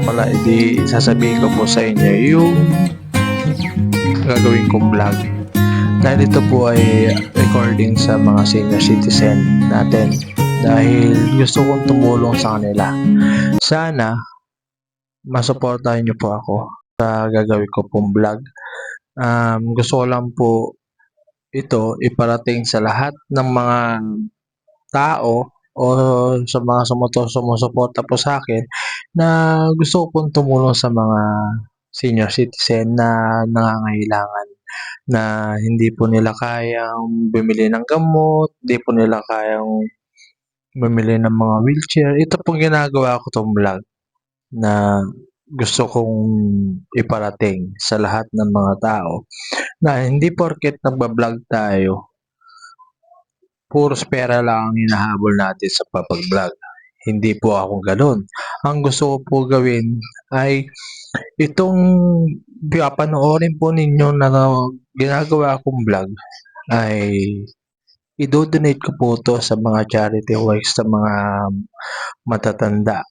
pala, edi sasabihin ko po sa inyo yung gagawin kong vlog. Dahil ito po ay recording sa mga senior citizen natin. Dahil gusto kong tumulong sa kanila. Sana masuportahan niyo po ako sa gagawin ko pong vlog. Gusto ko lang po ito iparating sa lahat ng mga tao o sa mga sumusuporta po sa akin na gusto ko pong tumulong sa mga senior citizen na nangangailangan, na hindi po nila kayang bumili ng gamot, hindi po nila kayang bumili ng mga wheelchair. Ito pong ginagawa ko tong vlog na gusto kong iparating sa lahat ng mga tao na hindi porket nagba-vlog tayo, puros pera lang ang hinahabol natin sa pag-vlog. Hindi po ako gano'n. Ang gusto ko po gawin ay itong papanoorin po ninyo na ginagawa kong vlog ay i-donate ko po to sa mga charity works, sa mga matatanda.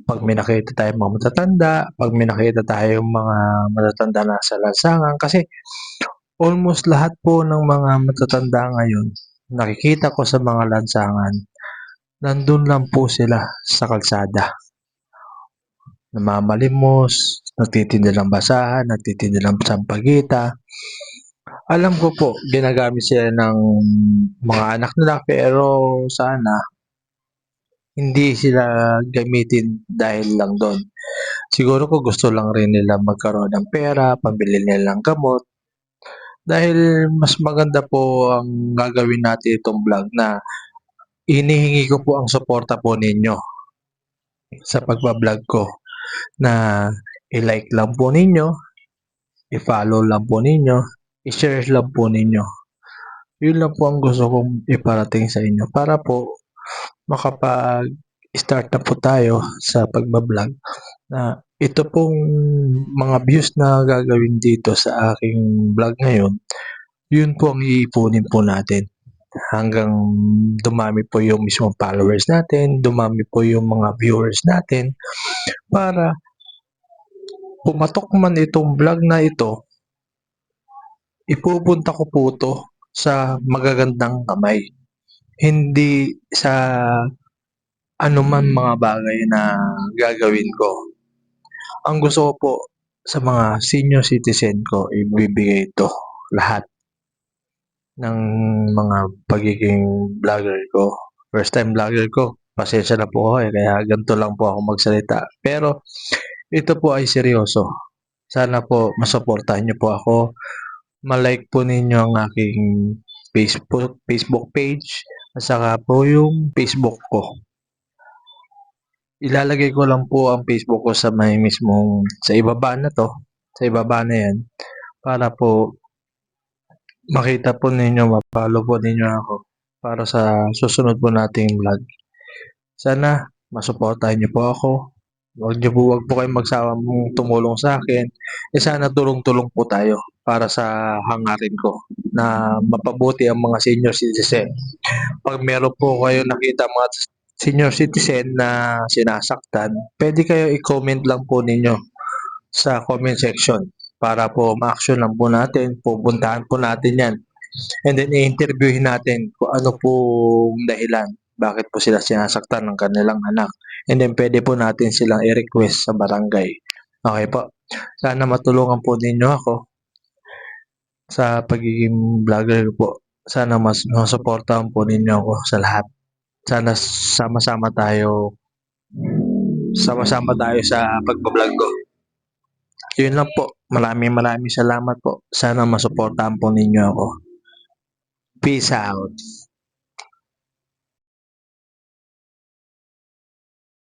Pag may nakita tayong mga matatanda, pag may nakita tayong mga matatanda na sa lansangan, kasi almost lahat po ng mga matatanda ngayon, nakikita ko sa mga lansangan, nandun lang po sila sa kalsada. Namamalimos, nagtitinda ng basahan, nagtitinda ng sampagita. Alam ko po, ginagamit sila ng mga anak nila, pero sana hindi sila gamitin dahil lang doon. Siguro ko gusto lang rin nila magkaroon ng pera, pambili nila ng gamot. Dahil mas maganda po ang gagawin natin itong vlog na hinihingi ko po ang suporta po ninyo sa pagbablog ko, na i-like lang po ninyo, i-follow lang po ninyo, i-share lang po ninyo. Yun lang po ang gusto kong iparating sa inyo para po makapag-start na po tayo sa pagbablog, na ito pong mga views na gagawin dito sa aking vlog ngayon, yun po ang iipunin po natin hanggang dumami po yung mismong followers natin, dumami po yung mga viewers natin, para pumatok man itong vlog na ito, ipupunta ko po ito sa magagandang kamay. Hindi sa anuman mga bagay na gagawin ko. Ang gusto ko po sa mga senior citizen ko, ibibigay ito lahat ng mga pagiging vlogger ko. First time vlogger ko, pasensya na po ako kaya ganito lang po ako magsalita. Pero ito po ay seryoso. Sana po masuportahan niyo po ako. Ma-like po ninyo ang aking Facebook page at saka po yung Facebook ko. Ilalagay ko lang po ang Facebook ko sa may mismong, sa ibaba na to, sa ibaba na yan, para po makita po ninyo, ma-follow po ninyo ako para sa susunod po nating vlog. Sana masuportahan niyo po ako. Wag po kayong magsawang tumulong sa akin. Sana tulong-tulong po tayo para sa hangarin ko na mapabuti ang mga senior citizen. Pag meron po kayo nakita mga senior citizen na sinasaktan, pwede kayo i-comment lang po ninyo sa comment section para po ma-action lang po natin, pupuntahan po natin yan. And then i-interviewin natin kung ano po dahilan, bakit po sila sinasaktan ng kanilang anak. And then pwede po natin silang i-request sa barangay. Okay po. Sana matulungan po ninyo ako sa pagiging vlogger po. Sana mas masuportahan po ninyo ako sa lahat. Sana sama-sama tayo sa pagbablog ko. Yun lang po. Maraming salamat po. Sana masuportahan po ninyo ako. Peace out.